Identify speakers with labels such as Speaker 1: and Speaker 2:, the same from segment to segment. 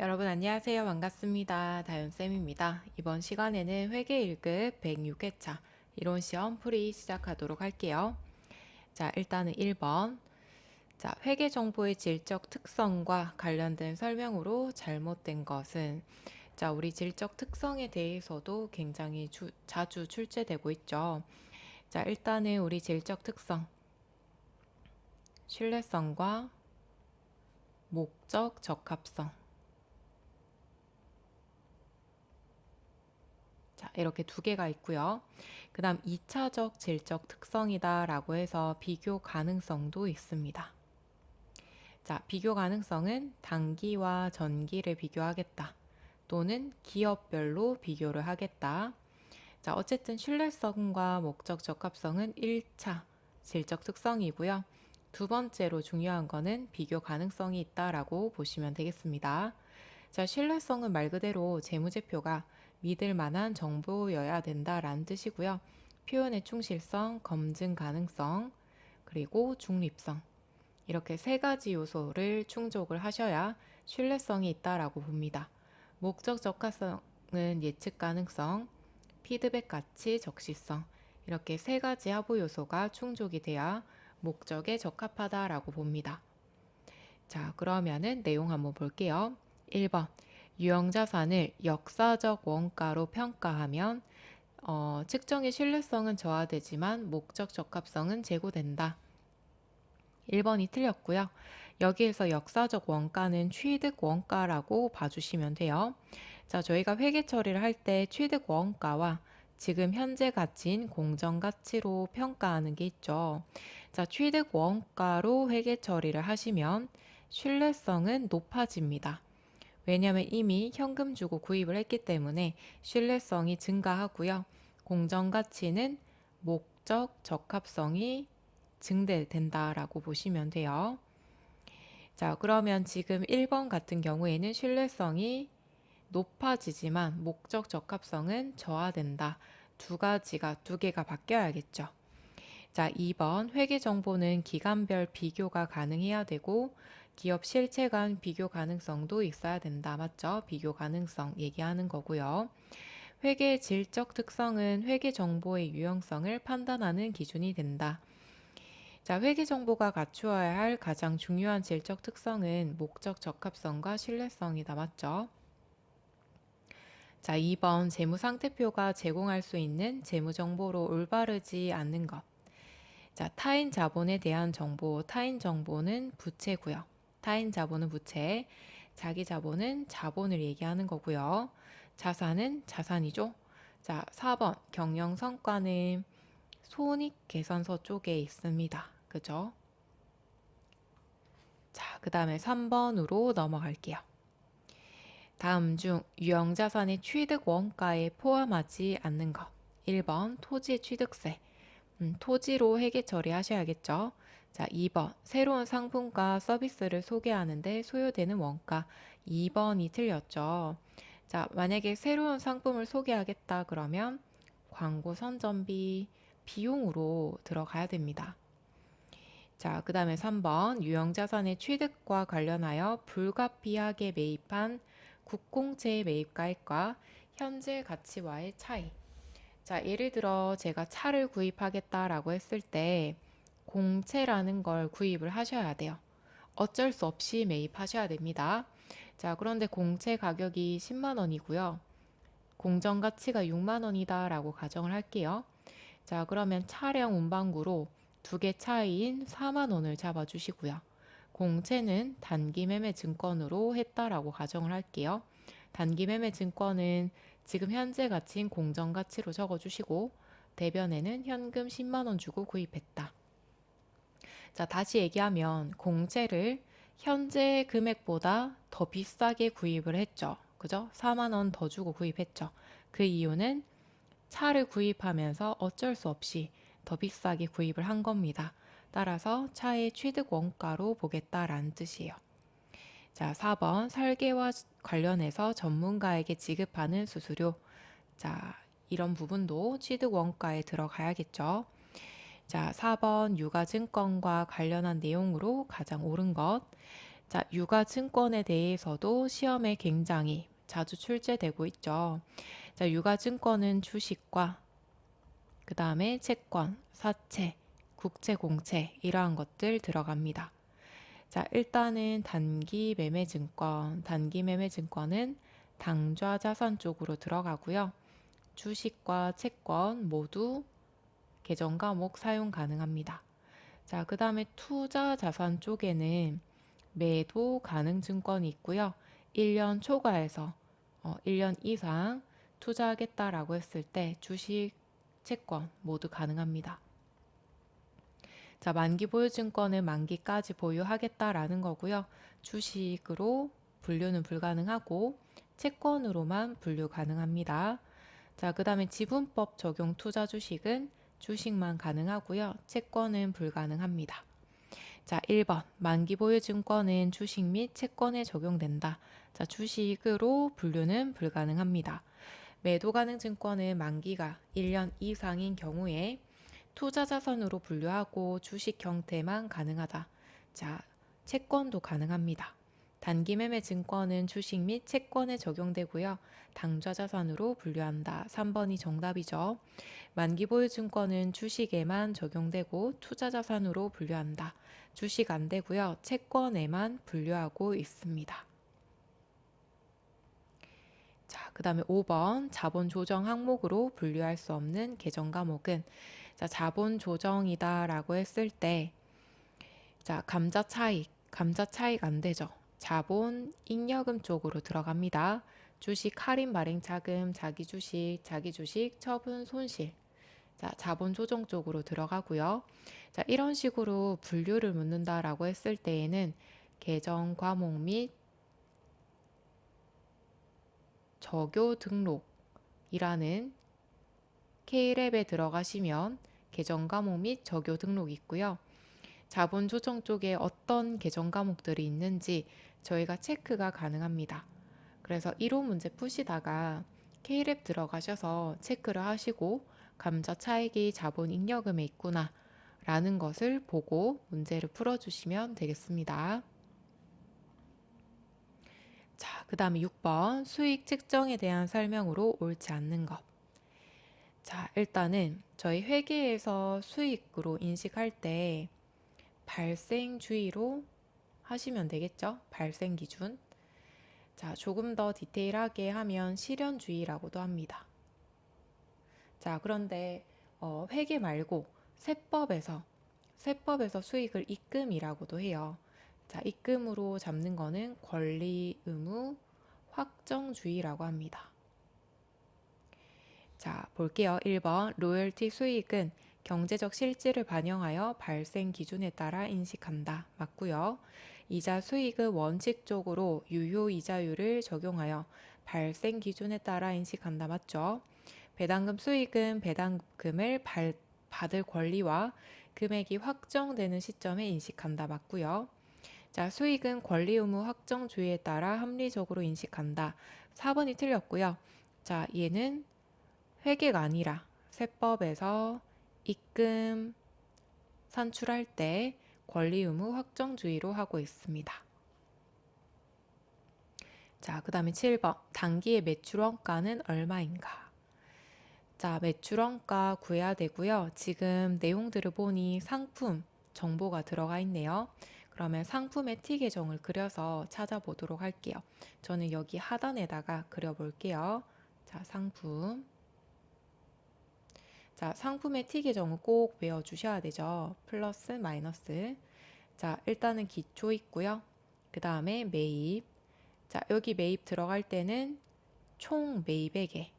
Speaker 1: 여러분 안녕하세요. 반갑습니다. 다윤쌤입니다. 이번 시간에는 회계 1급 106회차 이론 시험 풀이 시작하도록 할게요. 자, 일단은 1번. 자, 회계 정보의 질적 특성과 관련된 설명으로 잘못된 것은 자, 우리 질적 특성에 대해서도 굉장히 자주 출제되고 있죠. 자, 일단은 우리 질적 특성, 신뢰성과 목적 적합성. 자, 이렇게 두 개가 있고요. 그 다음 2차적 질적 특성이다 라고 해서 비교 가능성도 있습니다. 자, 비교 가능성은 단기와 전기를 비교하겠다. 또는 기업별로 비교를 하겠다. 자, 어쨌든 신뢰성과 목적 적합성은 1차 질적 특성이고요. 두 번째로 중요한 거는 비교 가능성이 있다라고 보시면 되겠습니다. 자, 신뢰성은 말 그대로 재무제표가 믿을 만한 정보여야 된다라는 뜻이고요. 표현의 충실성, 검증 가능성, 그리고 중립성. 이렇게 세 가지 요소를 충족을 하셔야 신뢰성이 있다라고 봅니다. 목적 적합성은 예측 가능성, 피드백 가치, 적시성. 이렇게 세 가지 하부 요소가 충족이 돼야 목적에 적합하다라고 봅니다. 자, 그러면은 내용 한번 볼게요. 1번. 유형자산을 역사적 원가로 평가하면 측정의 신뢰성은 저하되지만 목적 적합성은 제고된다. 1번이 틀렸고요. 여기에서 역사적 원가는 취득 원가라고 봐주시면 돼요. 자, 저희가 회계 처리를 할 때 취득 원가와 지금 현재 가치인 공정 가치로 평가하는 게 있죠. 자, 취득 원가로 회계 처리를 하시면 신뢰성은 높아집니다. 왜냐하면 이미 현금 주고 구입을 했기 때문에 신뢰성이 증가하고요. 공정 가치는 목적 적합성이 증대된다라고 보시면 돼요. 자, 그러면 지금 1번 같은 경우에는 신뢰성이 높아지지만 목적 적합성은 저하된다. 두 개가 바뀌어야겠죠. 자, 2번 회계 정보는 기간별 비교가 가능해야 되고 기업 실체 간 비교 가능성도 있어야 된다. 맞죠? 비교 가능성 얘기하는 거고요. 회계의 질적 특성은 회계 정보의 유용성을 판단하는 기준이 된다. 자, 회계 정보가 갖추어야 할 가장 중요한 질적 특성은 목적 적합성과 신뢰성이다. 맞죠? 자, 2번 재무상태표가 제공할 수 있는 재무정보로 올바르지 않는 것. 자, 타인 자본에 대한 정보, 타인 정보는 부채고요. 타인 자본은 부채, 자기 자본은 자본을 얘기하는 거고요. 자산은 자산이죠. 자, 4번 경영 성과는 손익계산서 쪽에 있습니다. 그죠? 자, 그 다음에 3번으로 넘어갈게요. 다음 중 유형자산의 취득 원가에 포함하지 않는 것. 1번 토지 취득세. 토지로 회계 처리하셔야겠죠. 자, 2번 새로운 상품과 서비스를 소개하는데 소요되는 원가. 2번이 틀렸죠. 자, 만약에 새로운 상품을 소개하겠다 그러면 광고 선전비 비용으로 들어가야 됩니다. 자, 그 다음에 3번 유형자산의 취득과 관련하여 불가피하게 매입한 국공채의 매입가액과 현재 가치와의 차이. 자, 예를 들어 제가 차를 구입하겠다라고 했을 때 공채라는 걸 구입을 하셔야 돼요. 어쩔 수 없이 매입하셔야 됩니다. 자, 그런데 공채 가격이 10만 원이고요. 공정 가치가 6만 원이다라고 가정을 할게요. 자, 그러면 차량 운반구로 두 개 차이인 4만 원을 잡아주시고요. 공채는 단기 매매 증권으로 했다라고 가정을 할게요. 단기 매매 증권은 지금 현재 가치인 공정 가치로 적어주시고 대변에는 현금 10만 원 주고 구입했다. 자, 다시 얘기하면 공채를 현재 금액보다 더 비싸게 구입을 했죠. 그죠? 4만 원 더 주고 구입했죠. 그 이유는 차를 구입하면서 어쩔 수 없이 더 비싸게 구입을 한 겁니다. 따라서 차의 취득 원가로 보겠다라는 뜻이에요. 자, 4번 설계와 관련해서 전문가에게 지급하는 수수료. 자, 이런 부분도 취득 원가에 들어가야겠죠. 자, 4번 유가증권과 관련한 내용으로 가장 옳은 것. 자, 유가증권에 대해서도 시험에 굉장히 자주 출제되고 있죠. 자, 유가증권은 주식과 그 다음에 채권, 사채, 국채, 공채 이러한 것들 들어갑니다. 자, 일단은 단기 매매 증권은 당좌 자산 쪽으로 들어가고요. 주식과 채권 모두 계정 과목 사용 가능합니다. 자, 그 다음에 투자 자산 쪽에는 매도 가능 증권이 있고요. 1년 초과해서 1년 이상 투자하겠다라고 했을 때 주식, 채권 모두 가능합니다. 자, 만기 보유 증권은 만기까지 보유하겠다라는 거고요. 주식으로 분류는 불가능하고 채권으로만 분류 가능합니다. 자, 그 다음에 지분법 적용 투자 주식은 주식만 가능하고요. 채권은 불가능합니다. 자, 1번 만기 보유 증권은 주식 및 채권에 적용된다. 자, 주식으로 분류는 불가능합니다. 매도 가능 증권은 만기가 1년 이상인 경우에 투자 자산으로 분류하고 주식 형태만 가능하다. 자, 채권도 가능합니다. 단기 매매 증권은 주식 및 채권에 적용되고요. 당좌 자산으로 분류한다. 3번이 정답이죠. 만기 보유 증권은 주식에만 적용되고 투자 자산으로 분류한다. 주식 안 되고요. 채권에만 분류하고 있습니다. 자, 그 다음에 5번 자본 조정 항목으로 분류할 수 없는 계정 과목은 자, 자본 조정이다 라고 했을 때 자, 감자 차익 안 되죠. 자본 잉여금 쪽으로 들어갑니다. 주식 할인 발행 자금, 자기 주식 처분 손실. 자, 자본 조정 쪽으로 들어가고요. 자, 이런 식으로 분류를 묻는다라고 했을 때에는 계정 과목 및 저교 등록이라는 K랩에 들어가시면 계정 과목 및 저교 등록이 있고요. 자본 조정 쪽에 어떤 계정 과목들이 있는지 저희가 체크가 가능합니다. 그래서 1호 문제 푸시다가 K랩 들어가셔서 체크를 하시고 감자 차익이 자본 잉여금에 있구나 라는 것을 보고 문제를 풀어주시면 되겠습니다. 자, 그 다음에 6번 수익 측정에 대한 설명으로 옳지 않는 것. 자, 일단은 저희 회계에서 수익으로 인식할 때 발생 주의로 하시면 되겠죠? 발생 기준. 자, 조금 더 디테일하게 하면 실현주의라고도 합니다. 자, 그런데 회계 말고 세법에서 수익을 입금이라고도 해요. 자, 입금으로 잡는 거는 권리 의무 확정주의라고 합니다. 자, 볼게요. 1번 로열티 수익은 경제적 실질을 반영하여 발생 기준에 따라 인식한다. 맞고요. 이자 수익은 원칙적으로 유효 이자율을 적용하여 발생 기준에 따라 인식한다. 맞죠? 배당금 수익은 배당금을 받을 권리와 금액이 확정되는 시점에 인식한다. 맞고요. 자, 수익은 권리 의무 확정주의에 따라 합리적으로 인식한다. 4번이 틀렸고요. 자, 얘는 회계가 아니라 세법에서 입금 산출할 때 권리 의무 확정주의로 하고 있습니다. 자, 그 다음에 7번 단기의 매출 원가는 얼마인가? 자, 매출 원가 구해야 되고요. 지금 내용들을 보니 상품 정보가 들어가 있네요. 그러면 상품의 T 계정을 그려서 찾아보도록 할게요. 저는 여기 하단에다가 그려볼게요. 자, 상품. 자, 상품의 T 계정은 꼭 외워주셔야 되죠. 플러스, 마이너스. 자, 일단은 기초 있고요. 그 다음에 매입. 자, 여기 매입 들어갈 때는 총 매입액에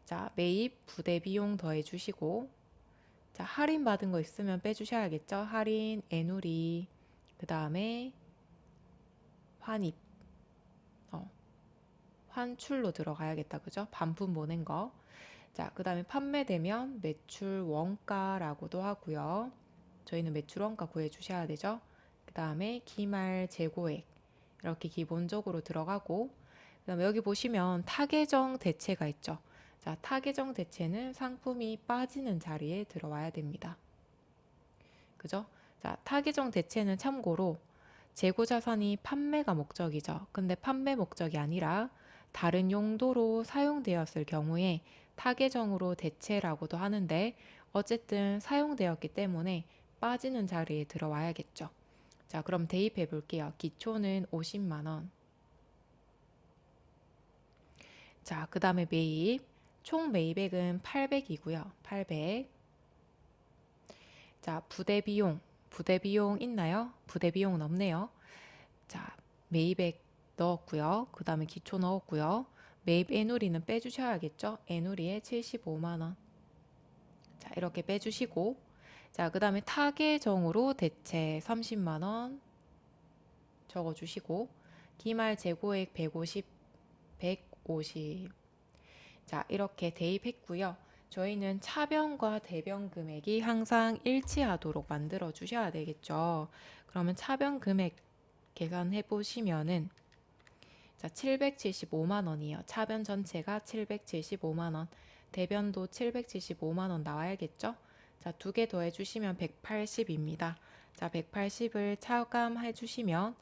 Speaker 1: 자, 매입 부대 비용 더해 주시고 자, 할인 받은 거 있으면 빼주셔야겠죠. 할인, 애누리, 그 다음에 환입, 환출로 들어가야겠다. 그죠? 반품 보낸 거. 자, 그 다음에 판매되면 매출 원가라고도 하고요. 저희는 매출 원가 구해주셔야 되죠. 그 다음에 기말 재고액 이렇게 기본적으로 들어가고 그 다음에 여기 보시면 타계정 대체가 있죠. 자, 타계정 대체는 상품이 빠지는 자리에 들어와야 됩니다. 그죠? 자, 타계정 대체는 참고로 재고 자산이 판매가 목적이죠. 근데 판매 목적이 아니라 다른 용도로 사용되었을 경우에 타계정으로 대체라고도 하는데 어쨌든 사용되었기 때문에 빠지는 자리에 들어와야겠죠. 자, 그럼 대입해 볼게요. 기초는 50만 원. 자, 그 다음에 매입. 총 매입액은 800이고요. 800. 자, 부대 비용. 부대 비용 있나요? 부대 비용은 없네요. 자, 매입액 넣었고요. 그 다음에 기초 넣었고요. 매입 애누리는 빼주셔야겠죠? 애누리에 75만 원. 자, 이렇게 빼주시고, 자, 그 다음에 타계정으로 대체 30만 원 적어주시고, 기말 재고액 150, 150. 자, 이렇게 대입했고요. 저희는 차변과 대변 금액이 항상 일치하도록 만들어 주셔야 되겠죠. 그러면 차변 금액 계산해 보시면은 자, 775만 원이에요. 차변 전체가 775만 원. 대변도 775만 원 나와야겠죠? 자, 두 개 더해 주시면 180입니다. 자, 180을 차감해 주시면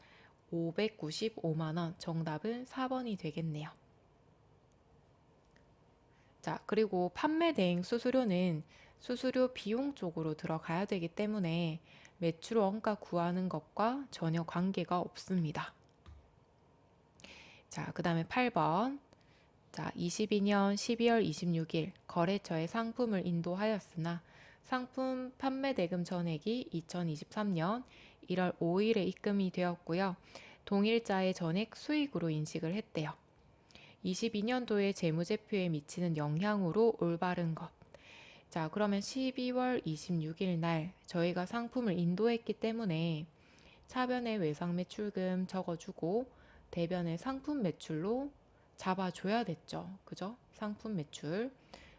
Speaker 1: 595만 원. 정답은 4번이 되겠네요. 자, 그리고 판매 대행 수수료는 수수료 비용 쪽으로 들어가야 되기 때문에 매출 원가 구하는 것과 전혀 관계가 없습니다. 자, 그 다음에 8번. 자, 22년 12월 26일 거래처에 상품을 인도하였으나 상품 판매 대금 전액이 2023년 1월 5일에 입금이 되었고요. 동일자의 전액 수익으로 인식을 했대요. 22년도의 재무제표에 미치는 영향으로 올바른 것. 자, 그러면 12월 26일 날 저희가 상품을 인도했기 때문에 차변의 외상 매출금 적어주고 대변의 상품 매출로 잡아줘야 됐죠. 그죠? 상품 매출.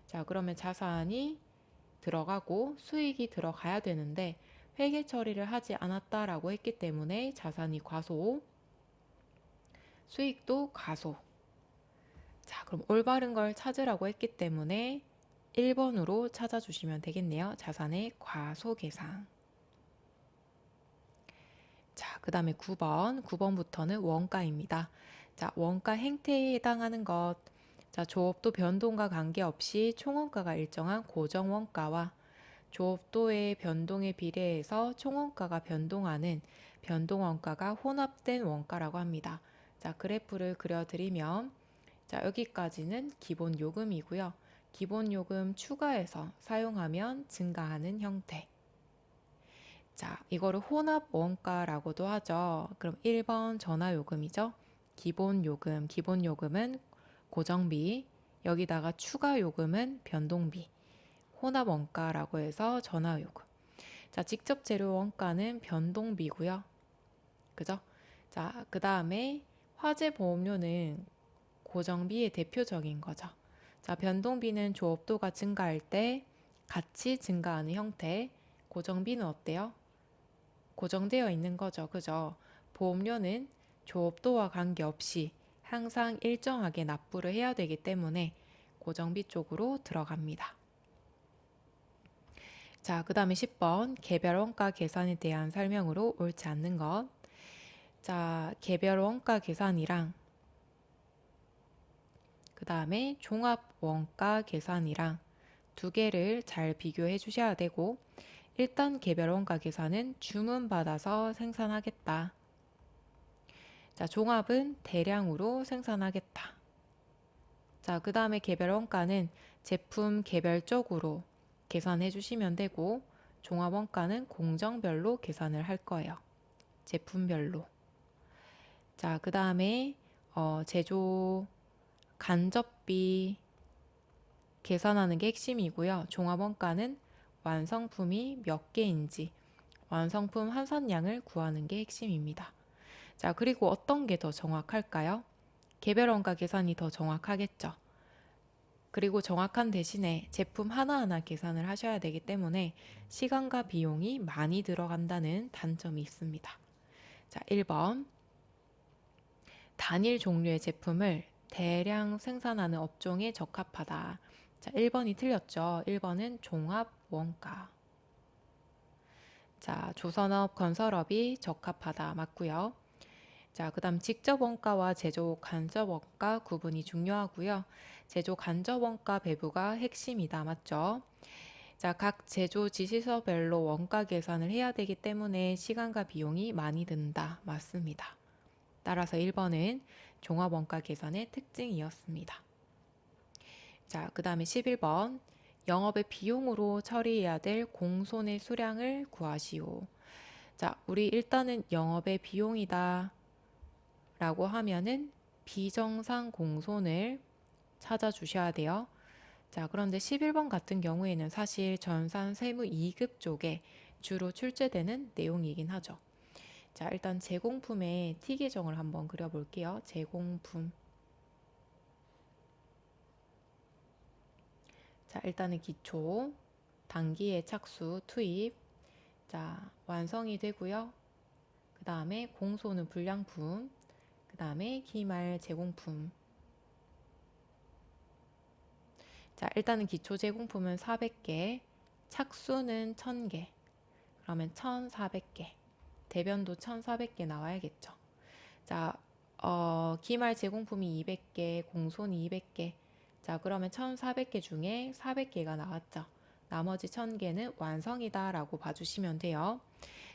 Speaker 1: 자, 그러면 자산이 들어가고 수익이 들어가야 되는데 회계 처리를 하지 않았다라고 했기 때문에 자산이 과소, 수익도 과소. 자, 그럼 올바른 걸 찾으라고 했기 때문에 1번으로 찾아주시면 되겠네요. 자산의 과소계상. 자, 그 다음에 9번. 9번부터는 원가입니다. 자, 원가 행태에 해당하는 것. 자, 조업도 변동과 관계없이 총원가가 일정한 고정 원가와 조업도의 변동에 비례해서 총원가가 변동하는 변동 원가가 혼합된 원가라고 합니다. 자, 그래프를 그려드리면 자, 여기까지는 기본 요금이고요. 기본 요금 추가해서 사용하면 증가하는 형태. 자, 이거를 혼합 원가라고도 하죠. 그럼 1번 전화 요금이죠. 기본 요금, 기본 요금은 고정비, 여기다가 추가 요금은 변동비. 혼합 원가라고 해서 전화 요금. 자, 직접 재료 원가는 변동비고요. 그죠? 자, 그 다음에 화재 보험료는 고정비의 대표적인 거죠. 자, 변동비는 조업도가 증가할 때 같이 증가하는 형태. 고정비는 어때요? 고정되어 있는 거죠. 그죠? 보험료는 조업도와 관계없이 항상 일정하게 납부를 해야 되기 때문에 고정비 쪽으로 들어갑니다. 자, 그 다음에 10번 개별 원가 계산에 대한 설명으로 옳지 않는 것. 자, 개별 원가 계산이랑 그 다음에 종합 원가 계산이랑 두 개를 잘 비교해 주셔야 되고 일단 개별 원가 계산은 주문 받아서 생산하겠다. 자, 종합은 대량으로 생산하겠다. 자, 그 다음에 개별 원가는 제품 개별적으로 계산해 주시면 되고 종합 원가는 공정별로 계산을 할 거예요. 제품별로. 자, 그 다음에 제조 간접비 계산하는 게 핵심이고요. 종합 원가는 완성품이 몇 개인지 완성품 한산량을 구하는 게 핵심입니다. 자, 그리고 어떤 게 더 정확할까요? 개별 원가 계산이 더 정확하겠죠. 그리고 정확한 대신에 제품 하나하나 계산을 하셔야 되기 때문에 시간과 비용이 많이 들어간다는 단점이 있습니다. 자, 1번. 단일 종류의 제품을 대량 생산하는 업종에 적합하다. 자, 1번이 틀렸죠. 1번은 종합 원가. 자, 조선업, 건설업이 적합하다. 맞고요. 자, 그다음 직접 원가와 제조 간접 원가 구분이 중요하고요. 제조 간접 원가 배부가 핵심이다. 맞죠? 자, 각 제조 지시서별로 원가 계산을 해야 되기 때문에 시간과 비용이 많이 든다. 맞습니다. 따라서 1번은 종합 원가 계산의 특징이었습니다. 자, 그 다음에 11번. 영업의 비용으로 처리해야 될 공손의 수량을 구하시오. 자, 우리 일단은 영업의 비용이다 라고 하면은 비정상 공손을 찾아주셔야 돼요. 자, 그런데 11번 같은 경우에는 사실 전산 세무 2급 쪽에 주로 출제되는 내용이긴 하죠. 자, 일단 제공품의 T 계정을 한번 그려볼게요. 제공품. 자, 일단은 기초, 단기의 착수, 투입. 자, 완성이 되고요. 그 다음에 공소는 불량품. 그 다음에 기말 제공품. 자, 일단은 기초 제공품은 400개, 착수는 1000개. 그러면 1400개. 대변도 1400개 나와야겠죠. 자, 기말 제공품이 200개, 공손이 200개. 자, 그러면 1400개 중에 400개가 나왔죠. 나머지 1000개는 완성이다 라고 봐주시면 돼요.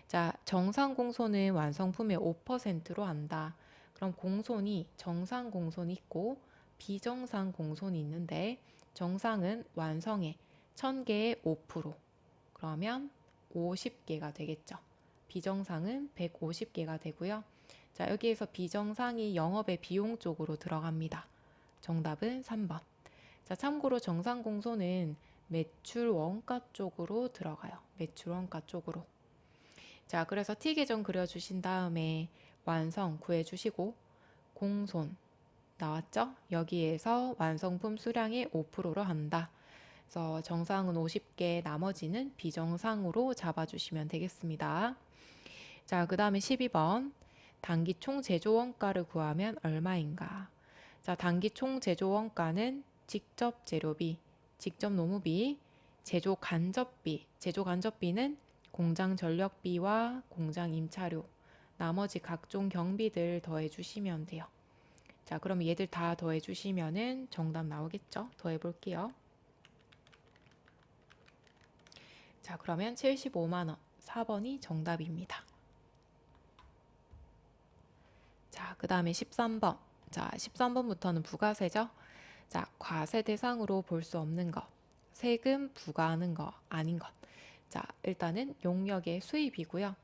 Speaker 1: 자, 정상 공손은 완성품의 5%로 한다. 그럼 공손이 정상 공손이 있고 비정상 공손이 있는데 정상은 완성의 1000개의 5%. 그러면 50개가 되겠죠. 비정상은 150개가 되고요. 자, 여기에서 비정상이 영업의 비용 쪽으로 들어갑니다. 정답은 3번. 자, 참고로 정상 공소는 매출 원가 쪽으로 들어가요. 매출 원가 쪽으로. 자, 그래서 T 계정 그려주신 다음에 완성 구해주시고 공손 나왔죠? 여기에서 완성품 수량의 5%로 한다. 그래서 정상은 50개, 나머지는 비정상으로 잡아주시면 되겠습니다. 자, 그 다음에 12번. 단기 총 제조 원가를 구하면 얼마인가? 자, 단기 총 제조 원가는 직접 재료비, 직접 노무비, 제조 간접비. 제조 간접비는 공장 전력비와 공장 임차료, 나머지 각종 경비들 더해 주시면 돼요. 자, 그럼 얘들 다 더해 주시면은 정답 나오겠죠? 더해 볼게요. 자, 그러면 75만 원. 4번이 정답입니다. 자, 그 다음에 13번. 자, 13번부터는 부가세죠? 자, 과세 대상으로 볼 수 없는 것. 세금 부과하는 거 아닌 것. 자, 일단은 용역의 수입이고요.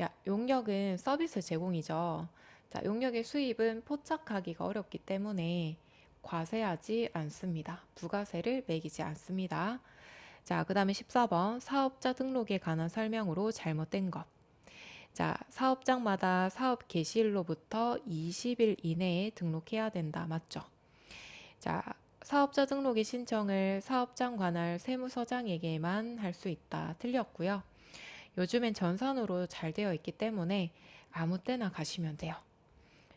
Speaker 1: 야, 용역은 서비스 제공이죠. 자, 용역의 수입은 포착하기가 어렵기 때문에 과세하지 않습니다. 부가세를 매기지 않습니다. 자, 그 다음에 14번. 사업자 등록에 관한 설명으로 잘못된 것. 자, 사업장마다 사업 개시일로부터 20일 이내에 등록해야 된다. 맞죠? 자, 사업자 등록의 신청을 사업장 관할 세무서장에게만 할 수 있다. 틀렸고요. 요즘엔 전산으로 잘 되어 있기 때문에 아무 때나 가시면 돼요.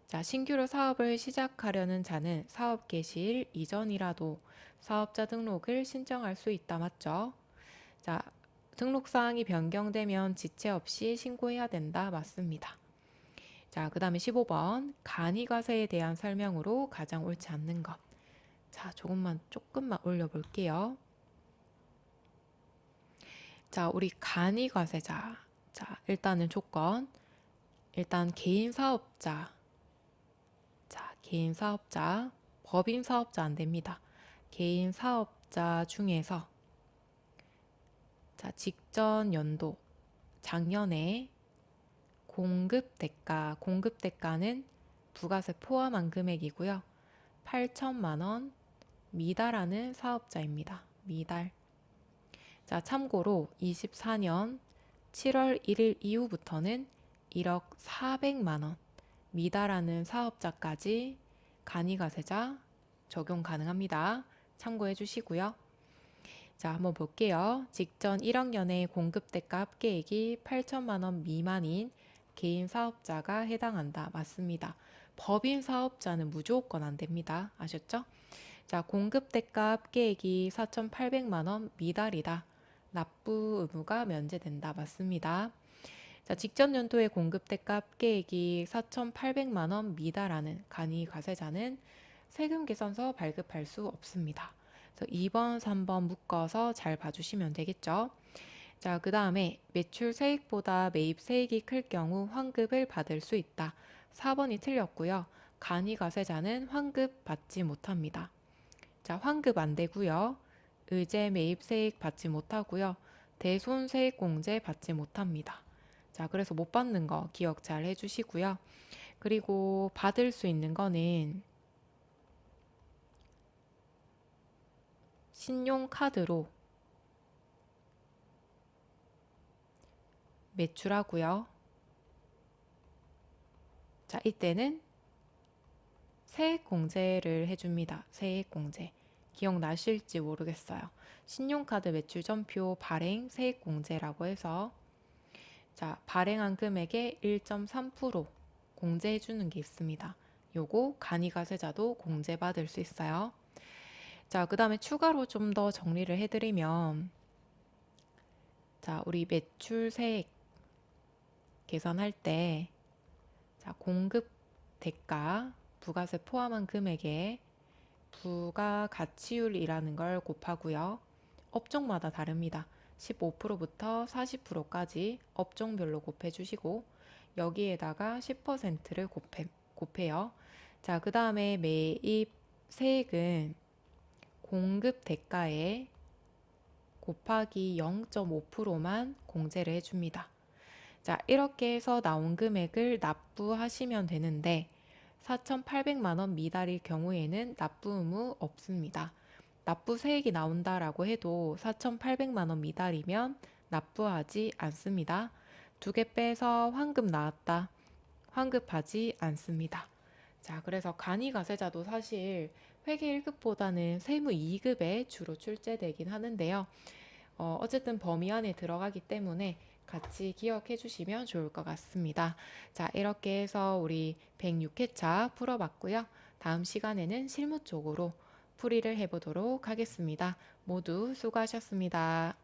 Speaker 1: 자, 신규로 사업을 시작하려는 자는 사업 개시일 이전이라도 사업자 등록을 신청할 수 있다. 맞죠? 자, 등록 사항이 변경되면 지체 없이 신고해야 된다. 맞습니다. 자, 그 다음에 15번. 간이과세에 대한 설명으로 가장 옳지 않는 것. 자, 조금만 올려볼게요. 자, 우리 간이과세자. 자, 일단은 조건. 일단 개인 사업자. 자, 개인 사업자. 법인 사업자 안 됩니다. 개인 사업자 중에서 자, 직전 연도 작년에 공급 대가는 부가세 포함한 금액이고요. 8천만 원 미달하는 사업자입니다. 미달. 자, 참고로 24년 7월 1일 이후부터는 1억 400만 원 미달하는 사업자까지 간이과세자 적용 가능합니다. 참고해 주시고요. 자, 한번 볼게요. 직전 1학년의 공급대가 합계액이 8천만 원 미만인 개인 사업자가 해당한다. 맞습니다. 법인 사업자는 무조건 안 됩니다. 아셨죠? 자, 공급대가 합계액이 4,800만 원 미달이다. 납부 의무가 면제된다. 맞습니다. 자, 직전 연도의 공급대가 합계액이 4,800만 원 미달하는 간이과세자는 세금 계산서 발급할 수 없습니다. 그래서 2번, 3번 묶어서 잘 봐주시면 되겠죠. 자, 그 다음에 매출 세액보다 매입 세액이 클 경우 환급을 받을 수 있다. 4번이 틀렸고요. 간이과세자는 환급 받지 못합니다. 자, 환급 안 되고요. 의제 매입 세액 받지 못하고요. 대손 세액 공제 받지 못합니다. 자, 그래서 못 받는 거 기억 잘 해주시고요. 그리고 받을 수 있는 거는 신용카드로 매출하고요. 자, 이때는 세액 공제를 해줍니다. 세액 공제. 기억나실지 모르겠어요. 신용카드 매출 전표 발행 세액 공제라고 해서 자, 발행한 금액의 1.3% 공제해 주는 게 있습니다. 요거 간이과세자도 공제받을 수 있어요. 자, 그 다음에 추가로 좀 더 정리를 해드리면 자, 우리 매출 세액 계산할 때 자, 공급 대가 부가세 포함한 금액에 부가가치율이라는 걸 곱하고요. 업종마다 다릅니다. 15%부터 40%까지 업종별로 곱해주시고 여기에다가 10%를 곱해요. 자, 그 다음에 매입 세액은 공급 대가에 곱하기 0.5%만 공제를 해줍니다. 자, 이렇게 해서 나온 금액을 납부하시면 되는데 4,800만 원 미달일 경우에는 납부 의무 없습니다. 납부 세액이 나온다라고 해도 4,800만 원 미달이면 납부하지 않습니다. 2개 빼서 환급 나왔다. 환급하지 않습니다. 자, 그래서 간이과세자도 사실 회계 1급보다는 세무 2급에 주로 출제되긴 하는데요. 어쨌든 범위 안에 들어가기 때문에 같이 기억해 주시면 좋을 것 같습니다. 자, 이렇게 해서 우리 106회차 풀어봤고요. 다음 시간에는 실무 쪽으로 풀이를 해보도록 하겠습니다. 모두 수고하셨습니다.